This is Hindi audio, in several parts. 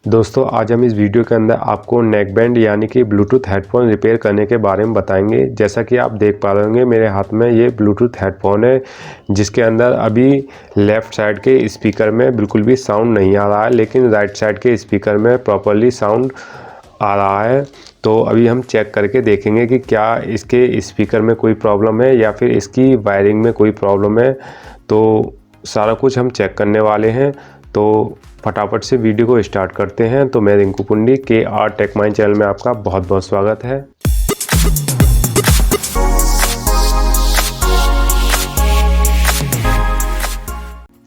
दोस्तों आज हम इस वीडियो के अंदर आपको नेक बैंड यानी कि ब्लूटूथ हेडफोन रिपेयर करने के बारे में बताएंगे। जैसा कि आप देख पा रहे होंगे मेरे हाथ में ये ब्लूटूथ हेडफोन है, जिसके अंदर अभी लेफ़्ट साइड के स्पीकर में बिल्कुल भी साउंड नहीं आ रहा है, लेकिन राइट साइड के स्पीकर में प्रॉपर्ली साउंड आ रहा है। तो अभी हम चेक करके देखेंगे कि क्या इसके स्पीकर में कोई प्रॉब्लम है या फिर इसकी वायरिंग में कोई प्रॉब्लम है। तो सारा कुछ हम चेक करने वाले हैं। तो फटाफट से वीडियो को स्टार्ट करते हैं। तो मैं Rinku Pundi KR tech mind channel में आपका बहुत बहुत स्वागत है।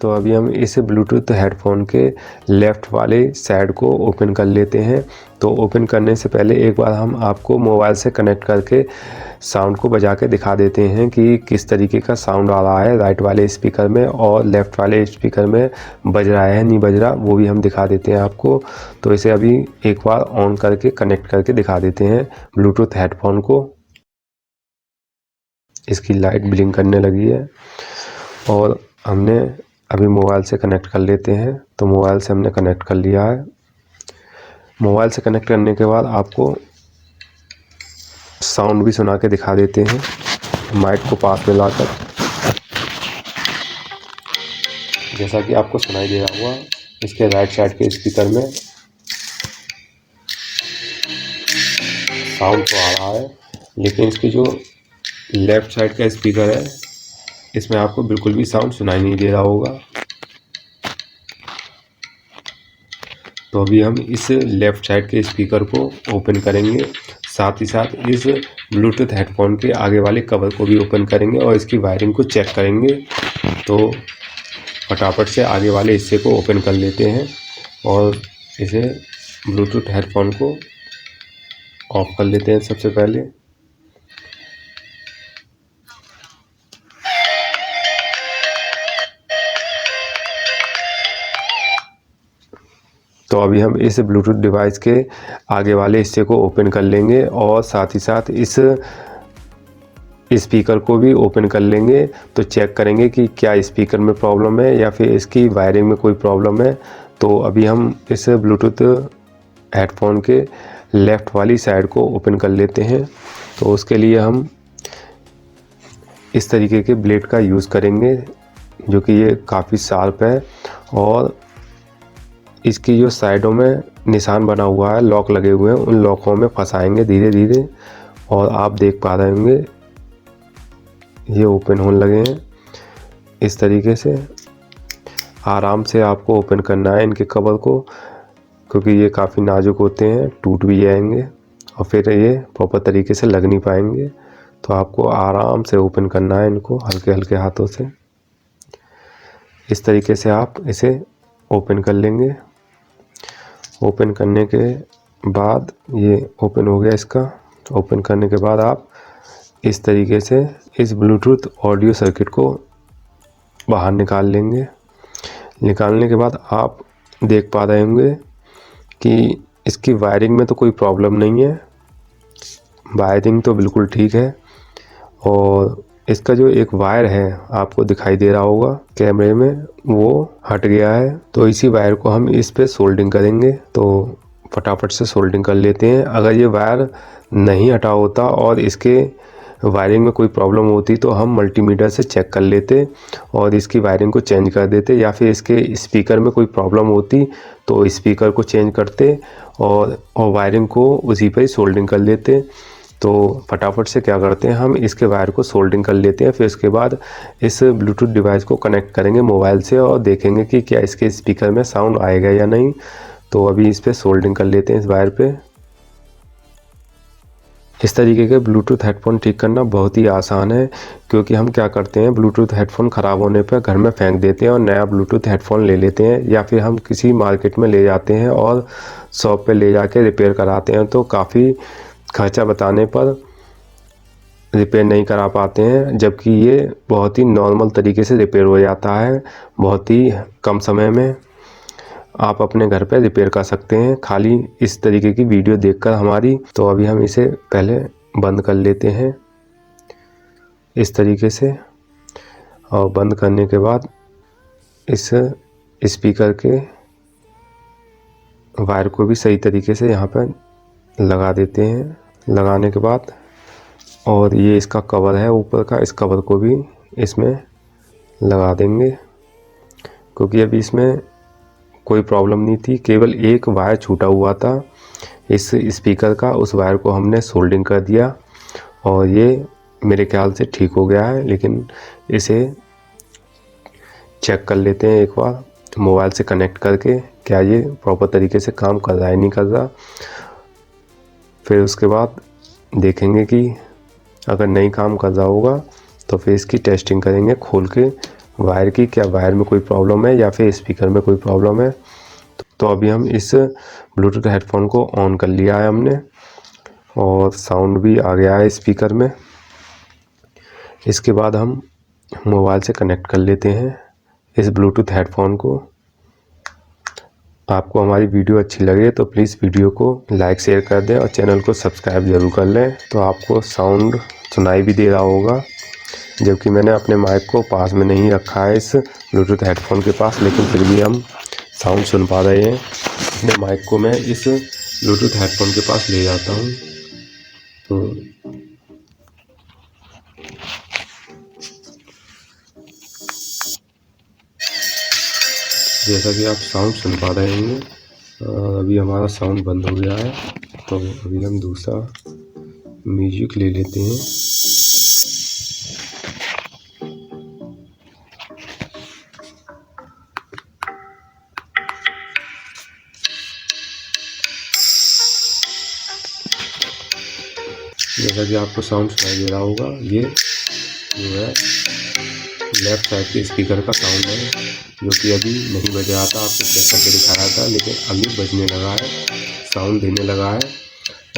तो अभी हम इस ब्लूटूथ हेडफोन के लेफ़्ट वाले साइड को ओपन कर लेते हैं। तो ओपन करने से पहले एक बार हम आपको मोबाइल से कनेक्ट करके साउंड को बजा के दिखा देते हैं कि किस तरीके का साउंड आ रहा है राइट वाले स्पीकर में और लेफ़्ट वाले स्पीकर में बज रहा है नहीं बज रहा, वो भी हम दिखा देते हैं आपको। तो इसे अभी एक बार ऑन करके कनेक्ट करके दिखा देते हैं ब्लूटूथ हेडफोन को। इसकी लाइट ब्लिंक करने लगी है और हमने अभी मोबाइल से कनेक्ट कर लेते हैं। तो मोबाइल से हमने कनेक्ट कर लिया है। मोबाइल से कनेक्ट करने के बाद आपको साउंड भी सुना के दिखा देते हैं माइक को पास में लाकर। जैसा कि आपको सुनाई दे रहा हुआ, इसके राइट साइड के स्पीकर में साउंड तो आ रहा है, लेकिन इसकी जो लेफ़्ट साइड का स्पीकर है इसमें आपको बिल्कुल भी साउंड सुनाई नहीं दे रहा होगा। तो अभी हम इस लेफ़्ट साइड के स्पीकर को ओपन करेंगे, साथ ही साथ इस ब्लूटूथ हेडफोन के आगे वाले कवर को भी ओपन करेंगे और इसकी वायरिंग को चेक करेंगे। तो फटाफट से आगे वाले हिस्से को ओपन कर लेते हैं और इसे ब्लूटूथ हेडफोन को ऑफ कर लेते हैं सबसे पहले। तो अभी हम इस ब्लूटूथ डिवाइस के आगे वाले हिस्से को ओपन कर लेंगे और साथ ही साथ इस स्पीकर को भी ओपन कर लेंगे। तो चेक करेंगे कि क्या स्पीकर में प्रॉब्लम है या फिर इसकी वायरिंग में कोई प्रॉब्लम है। तो अभी हम इस ब्लूटूथ हेडफोन के लेफ़्ट वाली साइड को ओपन कर लेते हैं। तो उसके लिए हम इस तरीके के ब्लेड का यूज़ करेंगे, जो कि ये काफ़ी शार्प है और इसकी जो साइडों में निशान बना हुआ है, लॉक लगे हुए हैं, उन लॉकों में फंसाएंगे धीरे धीरे। और आप देख पा रहे होंगे ये ओपन होने लगे हैं। इस तरीके से आराम से आपको ओपन करना है इनके कवर को, क्योंकि ये काफ़ी नाजुक होते हैं, टूट भी जाएंगे और फिर ये प्रॉपर तरीके से लग नहीं पाएंगे। तो आपको आराम से ओपन करना है इनको हल्के हल्के हाथों से। इस तरीके से आप इसे ओपन कर लेंगे। ओपन करने के बाद ये ओपन हो गया इसका। ओपन करने के बाद आप इस तरीके से इस ब्लूटूथ ऑडियो सर्किट को बाहर निकाल लेंगे। निकालने के बाद आप देख पा रहे होंगे कि इसकी वायरिंग में तो कोई प्रॉब्लम नहीं है, वायरिंग तो बिल्कुल ठीक है। और इसका जो एक वायर है आपको दिखाई दे रहा होगा कैमरे में, वो हट गया है। तो इसी वायर को हम इस पे सोल्डिंग करेंगे। तो फटाफट से सोल्डिंग कर लेते हैं। अगर ये वायर नहीं हटा होता और इसके वायरिंग में कोई प्रॉब्लम होती तो हम मल्टीमीटर से चेक कर लेते और इसकी वायरिंग को चेंज कर देते, या फिर इसके स्पीकर में कोई प्रॉब्लम होती तो स्पीकर को चेंज करते और वायरिंग को उसी पर ही सोल्डिंग कर लेते। तो फटाफट से क्या करते हैं, हम इसके वायर को सोल्डिंग कर लेते हैं। फिर उसके बाद इस ब्लूटूथ डिवाइस को कनेक्ट करेंगे मोबाइल से और देखेंगे कि क्या इसके स्पीकर में साउंड आएगा या नहीं। तो अभी इस पर सोल्डिंग कर लेते हैं इस वायर पे। इस तरीके के ब्लूटूथ हेडफोन ठीक करना बहुत ही आसान है, क्योंकि हम क्या करते हैं, ब्लूटूथ हेडफोन ख़राब होने पर घर में फेंक देते हैं और नया ब्लूटूथ हेडफोन ले लेते हैं, या फिर हम किसी मार्केट में ले जाते हैं और शॉप पे ले जाके रिपेयर कराते हैं। तो काफ़ी खर्चा बताने पर रिपेयर नहीं करा पाते हैं, जबकि ये बहुत ही नॉर्मल तरीके से रिपेयर हो जाता है। बहुत ही कम समय में आप अपने घर पे रिपेयर कर सकते हैं, खाली इस तरीके की वीडियो देखकर हमारी। तो अभी हम इसे पहले बंद कर लेते हैं इस तरीके से, और बंद करने के बाद इस स्पीकर के वायर को भी सही तरीके से यहाँ पर लगा देते हैं। लगाने के बाद और ये इसका कवर है ऊपर का, इस कवर को भी इसमें लगा देंगे, क्योंकि अभी इसमें कोई प्रॉब्लम नहीं थी, केवल एक वायर छूटा हुआ था इस स्पीकर का। उस वायर को हमने सोल्डिंग कर दिया और ये मेरे ख्याल से ठीक हो गया है। लेकिन इसे चेक कर लेते हैं एक बार मोबाइल से कनेक्ट करके, क्या ये प्रॉपर तरीके से काम कर रहा है नहीं कर रहा। फिर उसके बाद देखेंगे कि अगर नहीं काम कर रहा होगा तो फिर इसकी टेस्टिंग करेंगे खोल के वायर की, क्या वायर में कोई प्रॉब्लम है या फिर स्पीकर में कोई प्रॉब्लम है। तो अभी हम इस ब्लूटूथ हेडफोन को ऑन कर लिया है हमने और साउंड भी आ गया है स्पीकर में। इसके बाद हम मोबाइल से कनेक्ट कर लेते हैं इस ब्लूटूथ हेडफोन को। आपको हमारी वीडियो अच्छी लगे तो प्लीज़ वीडियो को लाइक शेयर कर दें और चैनल को सब्सक्राइब ज़रूर कर लें। तो आपको साउंड सुनाई भी दे रहा होगा, जबकि मैंने अपने माइक को पास में नहीं रखा है इस ब्लूटूथ हेडफोन के पास, लेकिन फिर भी हम साउंड सुन पा रहे हैं। अपने माइक को मैं इस ब्लूटूथ हेडफोन के पास ले जाता हूँ तो जैसा कि आप साउंड सुन पा रहे होंगे, अभी हमारा साउंड बंद हो गया है। तो अभी हम दूसरा म्यूजिक ले लेते हैं। जैसा कि आपको साउंड सुनाई दे रहा होगा, ये जो है लेफ्ट साइड के स्पीकर का साउंड है, जो कि अभी नहीं बज रहा था, आपको चेक करके दिखाया था, लेकिन अभी बजने लगा है, साउंड देने लगा है।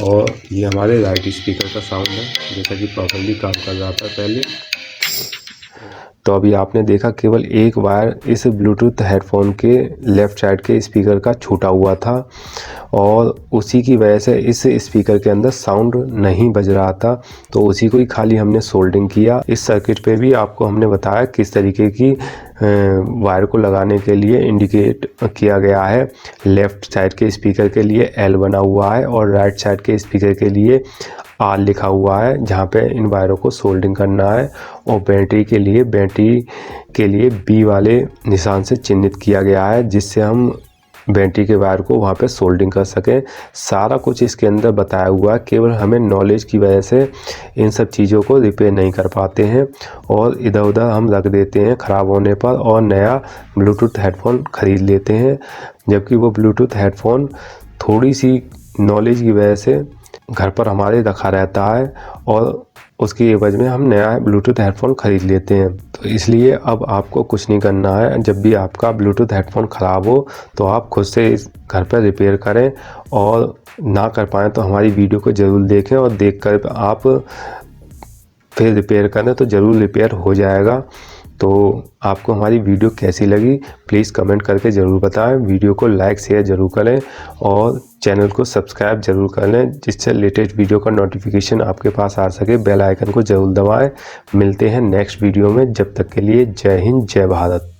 और ये हमारे राइट स्पीकर का साउंड है, जैसा कि प्रॉपर्ली काम कर रहा था पहले। तो अभी आपने देखा केवल एक वायर इस ब्लूटूथ हेडफोन के लेफ़्ट साइड के स्पीकर का छूटा हुआ था और उसी की वजह से इस स्पीकर के अंदर साउंड नहीं बज रहा था। तो उसी को ही खाली हमने सोल्डिंग किया। इस सर्किट पे भी आपको हमने बताया किस तरीके की वायर को लगाने के लिए इंडिकेट किया गया है। लेफ़्ट साइड के स्पीकर के लिए L बना हुआ है और राइट साइड के स्पीकर के लिए R लिखा हुआ है, जहाँ पे इन वायरों को सोल्डिंग करना है। और बैटरी के लिए B वाले निशान से चिन्हित किया गया है, जिससे हम बैटरी के वायर को वहाँ पे सोल्डिंग कर सकें। सारा कुछ इसके अंदर बताया हुआ है, केवल हमें नॉलेज की वजह से इन सब चीज़ों को रिपेयर नहीं कर पाते हैं और इधर उधर हम रख देते हैं ख़राब होने पर और नया ब्लूटूथ हेडफोन ख़रीद लेते हैं, जबकि वो ब्लूटूथ हेडफोन थोड़ी सी नॉलेज की वजह से घर पर हमारे रखा रहता है और उसकी एवज में हम नया ब्लूटूथ हेडफोन ख़रीद लेते हैं। तो इसलिए अब आपको कुछ नहीं करना है। जब भी आपका ब्लूटूथ हेडफोन ख़राब हो तो आप खुद से इस घर पर रिपेयर करें, और ना कर पाएँ तो हमारी वीडियो को ज़रूर देखें और देखकर आप फिर रिपेयर करें तो ज़रूर रिपेयर हो जाएगा। तो आपको हमारी वीडियो कैसी लगी प्लीज़ कमेंट करके ज़रूर बताएं। वीडियो को लाइक शेयर ज़रूर करें और चैनल को सब्सक्राइब ज़रूर कर लें, जिससे लेटेस्ट वीडियो का नोटिफिकेशन आपके पास आ सके। बेल आइकन को ज़रूर दबाएं। मिलते हैं नेक्स्ट वीडियो में, जब तक के लिए जय हिंद जय भारत।